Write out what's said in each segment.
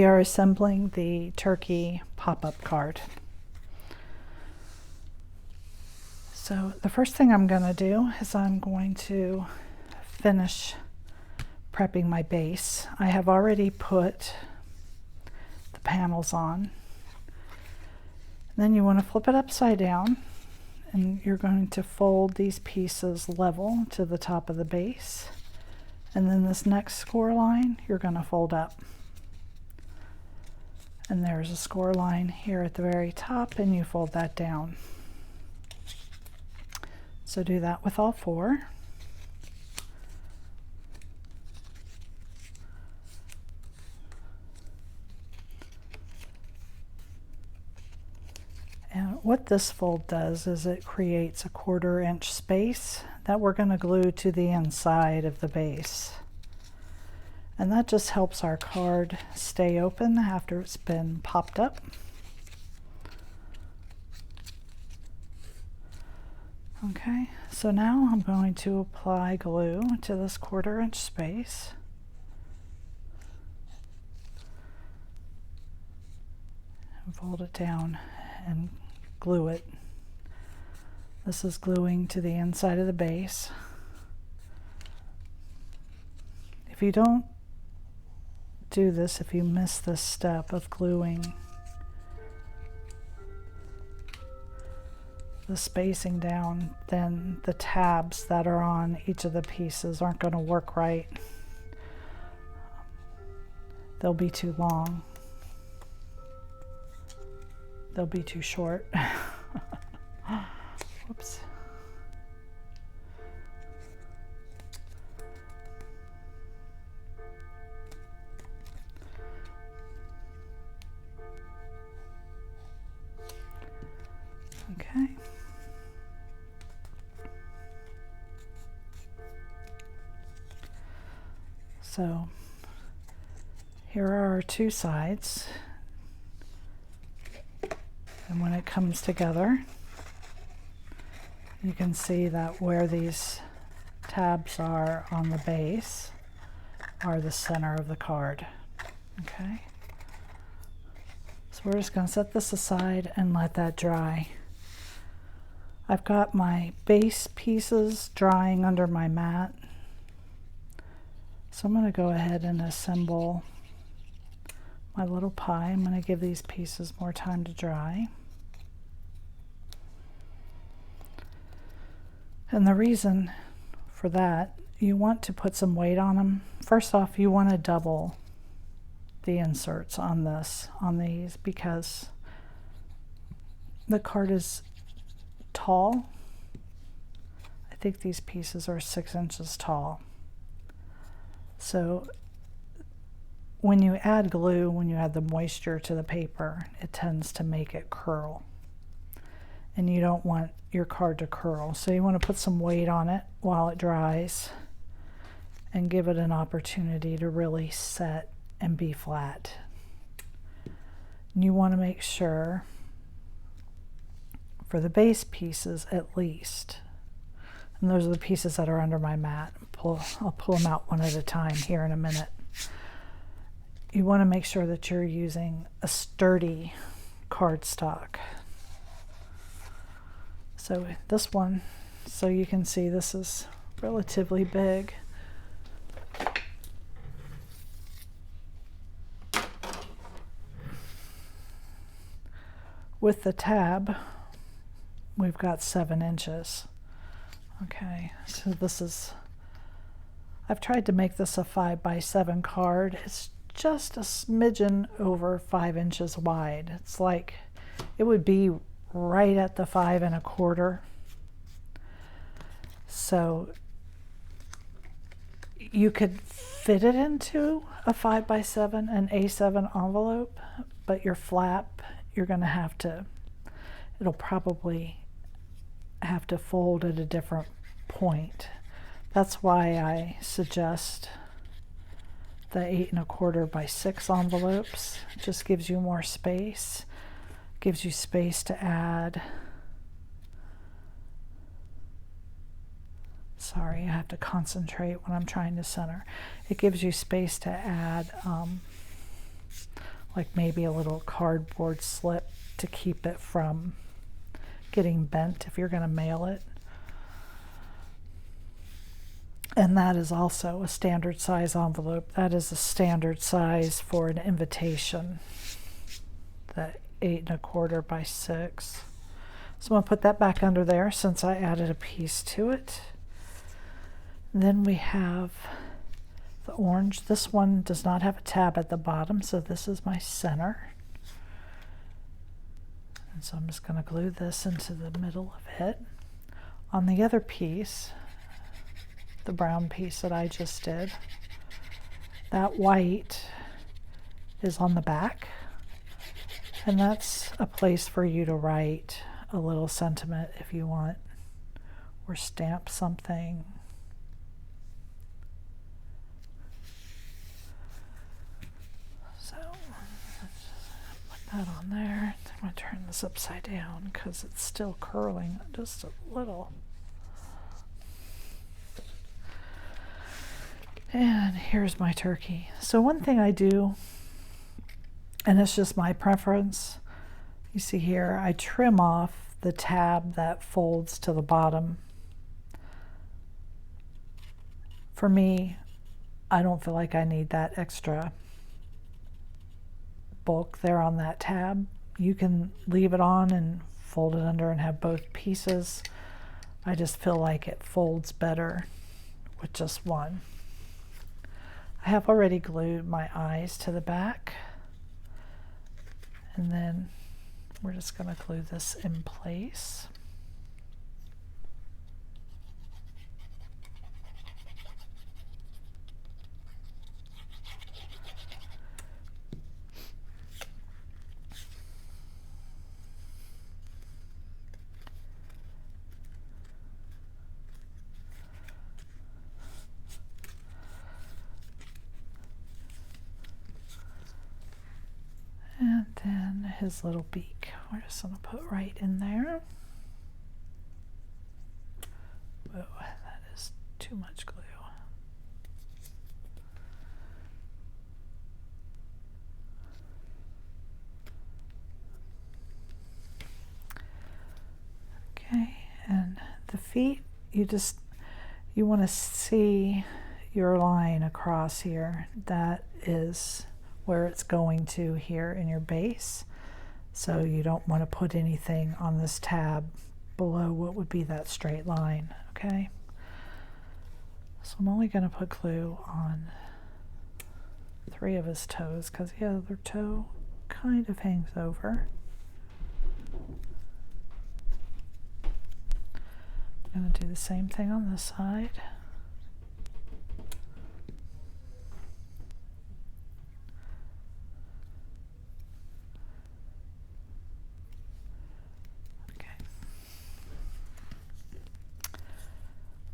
We are assembling the turkey pop-up card. So the first thing I'm going to do is I'm going to finish prepping my base. I have already put the panels on. Then you want to flip it upside down, and you're going to fold these pieces level to the top of the base. And then this next score line you're going to fold up. And there's a score line here at the very top, and you fold that down. So do that with all four. And what this fold does is it creates a 1/4 inch space that we're going to glue to the inside of the base. And that just helps our card stay open after it's been popped up. Okay, so now I'm going to apply glue to this 1/4 inch space. And fold it down and glue it. This is gluing to the inside of the base. If you don't do this, if you miss this step of gluing the spacing down, then the tabs that are on each of the pieces aren't going to work right. They'll be too long. They'll be too short. Whoops. Okay. So here are our two sides, and when it comes together, you can see that where these tabs are on the base are the center of the card. Okay, so we're just going to set this aside and let that dry. I've got my base pieces drying under my mat, so I'm going to go ahead and assemble my little pie. I'm going to give these pieces more time to dry. And the reason for that, you want to put some weight on them. First off, you want to double the inserts on these, because the card is tall. I think these pieces are 6 inches tall. So when you add glue, when you add the moisture to the paper, it tends to make it curl. And you don't want your card to curl. So you want to put some weight on it while it dries and give it an opportunity to really set and be flat. And you want to make sure, for the base pieces at least, and those are the pieces that are under my mat. I'll pull them out one at a time here in a minute. You want to make sure that you're using a sturdy cardstock. So this one, so you can see this is relatively big. With the tab, we've got 7 inches. Okay, so this is, I've tried to make this a 5x7 card. It's just a smidgen over 5 inches wide. It's like, it would be right at the 5 1/4. So you could fit it into a 5x7, an A7 envelope, but your flap, you're going to have to, it'll probably have to fold at a different point. That's why I suggest the 8 1/4 by 6 envelopes. It just gives you more space, gives you space to add. Sorry, I have to concentrate when I'm trying to center. It gives you space to add like maybe a little cardboard slip to keep it from getting bent if you're going to mail it. And that is also a standard size envelope. That is a standard size for an invitation, that 8 1/4 by 6. So I'm going to put that back under there since I added a piece to it. And then we have the orange. This one does not have a tab at the bottom, so this is my center. And so I'm just going to glue this into the middle of it. On the other piece, the brown piece that I just did, that white is on the back, and that's a place for you to write a little sentiment if you want, or stamp something. So let's just put that on there. I'm going to turn this upside down because it's still curling just a little. And here's my turkey. So one thing I do, and it's just my preference, you see here, I trim off the tab that folds to the bottom. For me, I don't feel like I need that extra bulk there on that tab. You can leave it on and fold it under and have both pieces. I just feel like it folds better with just one. I have already glued my eyes to the back, and then we're just going to glue this in place. And then his little beak, we're just going to put right in there. Whoa, that is too much glue. Okay, and the feet, you want to see your line across here. That is where it's going to here in your base. So you don't want to put anything on this tab below what would be that straight line, okay? So I'm only going to put glue on 3 of his toes because the other toe kind of hangs over. I'm going to do the same thing on this side.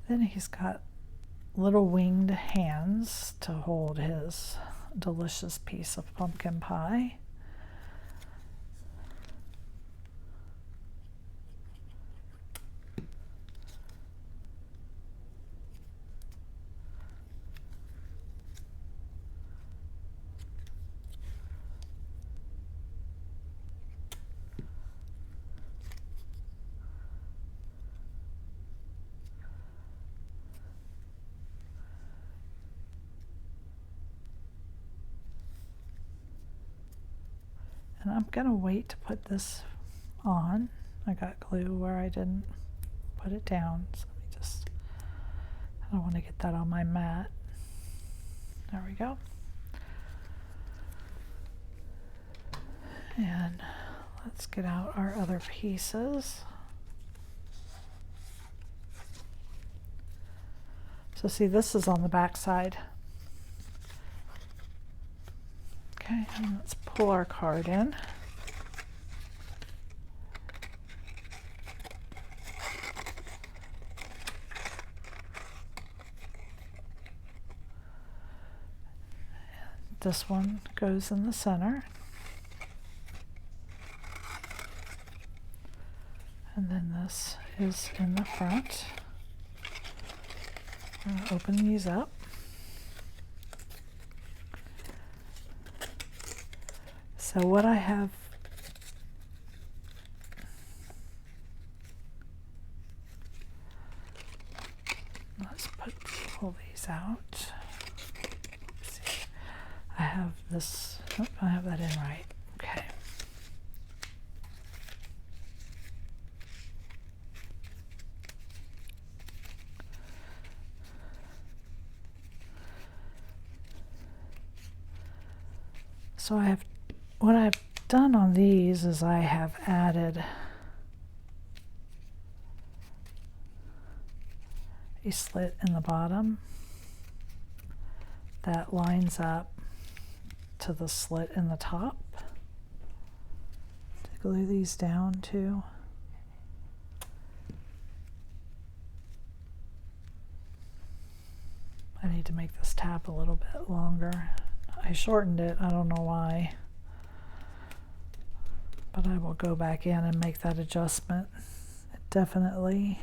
Then he's got little winged hands to hold his delicious piece of pumpkin pie. And I'm going to wait to put this on. I got glue where I didn't put it down. So let me just, I don't want to get that on my mat. There we go. And let's get out our other pieces. So see, this is on the back side. Okay, and let's pull our card in. This one goes in the center. And then this is in the front. I'm going to open these up. So what I have, let's pull these out. Let's see. I have this, oh, I have that in right. Okay. So what I've done on these is I have added a slit in the bottom that lines up to the slit in the top. To glue these down too. I need to make this tab a little bit longer. I shortened it, I don't know why, but I will go back in and make that adjustment. It definitely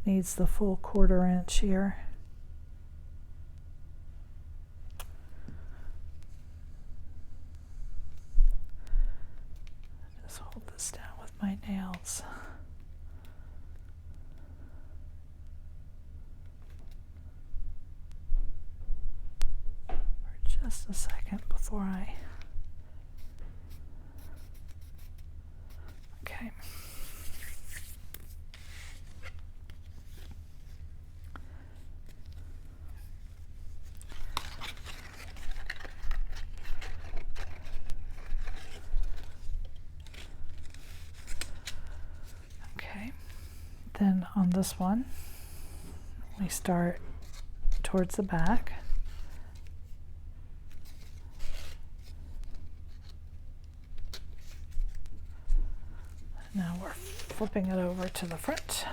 needs the full 1/4 inch here. Just hold this down with my nails. Just a second before I, okay. Okay, then on this one, we start towards the back. Now we're flipping it over to the front.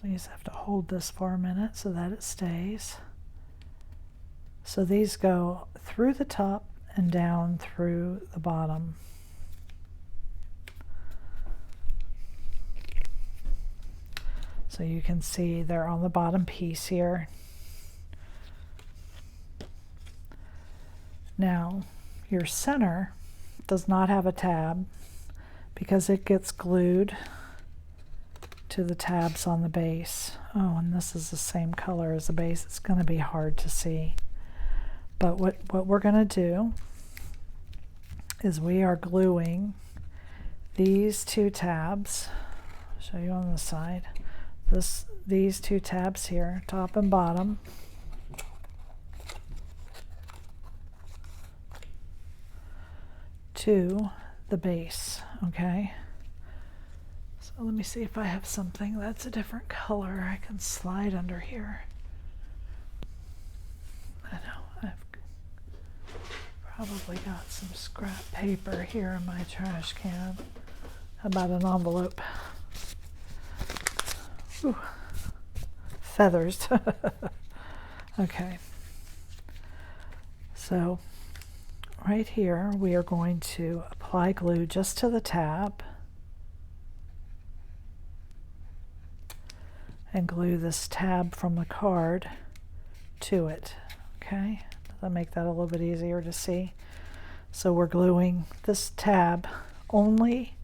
So you just have to hold this for a minute so that it stays. So these go through the top and down through the bottom. So you can see they're on the bottom piece here. Now, your center does not have a tab because it gets glued to the tabs on the base. Oh, and this is the same color as the base. It's going to be hard to see. But what we're going to do is we are gluing these two tabs. I'll show you on the side. These two tabs here, top and bottom. To the base, okay? So let me see if I have something that's a different color I can slide under here. I know, I've probably got some scrap paper here in my trash can. How about an envelope? Ooh, feathers. Okay. So right here we are going to apply glue just to the tab and glue this tab from the card to it. Okay, does that make that a little bit easier to see? So we're gluing this tab only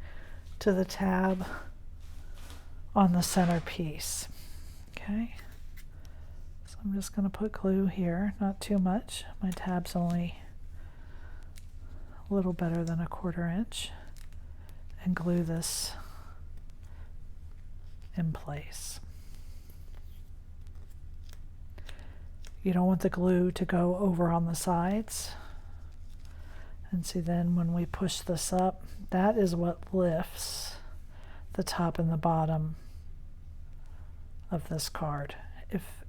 to the tab on the center piece. Okay, so I'm just going to put glue here, not too much. My tab's only a little better than a 1/4 inch, and glue this in place. You don't want the glue to go over on the sides. And see, then when we push this up, that is what lifts the top and the bottom of this card.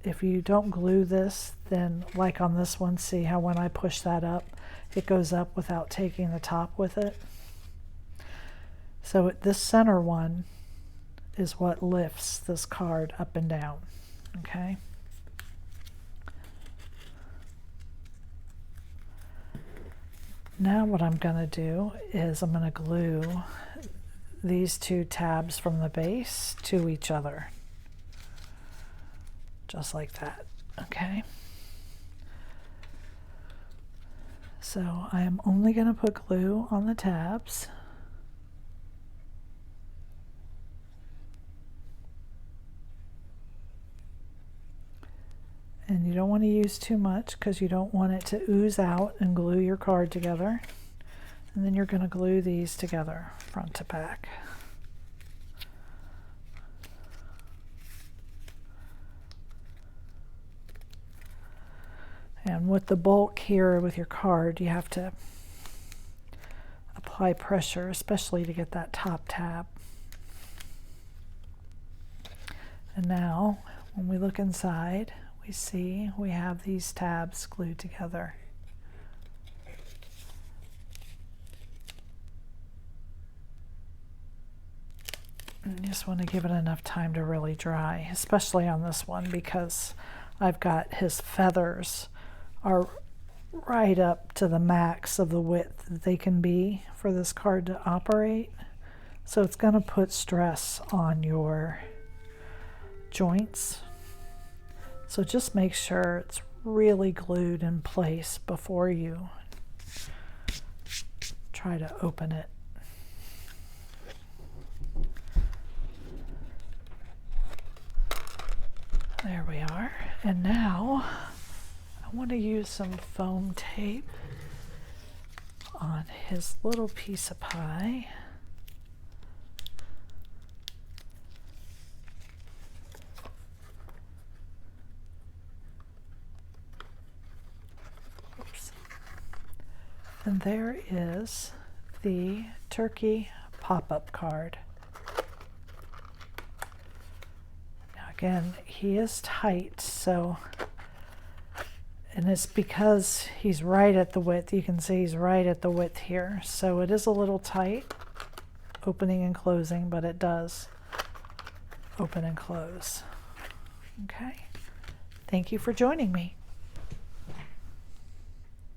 If you don't glue this, then like on this one, see how when I push that up, it goes up without taking the top with it. So this center one is what lifts this card up and down, okay? Now what I'm going to do is I'm going to glue these two tabs from the base to each other, just like that, okay? So I am only going to put glue on the tabs. And you don't want to use too much because you don't want it to ooze out and glue your card together. And then you're going to glue these together front to back. And with the bulk here with your card, you have to apply pressure, especially to get that top tab. And now, when we look inside, we see we have these tabs glued together. And you just want to give it enough time to really dry, especially on this one because I've got his feathers are right up to the max of the width that they can be for this card to operate. So it's going to put stress on your joints. So just make sure it's really glued in place before you try to open it. There we are. And now I want to use some foam tape on his little piece of pie. And there is the turkey pop-up card. Now again, he is tight, so, and it's because he's right at the width. You can see he's right at the width here. So it is a little tight, opening and closing, but it does open and close. Okay. Thank you for joining me.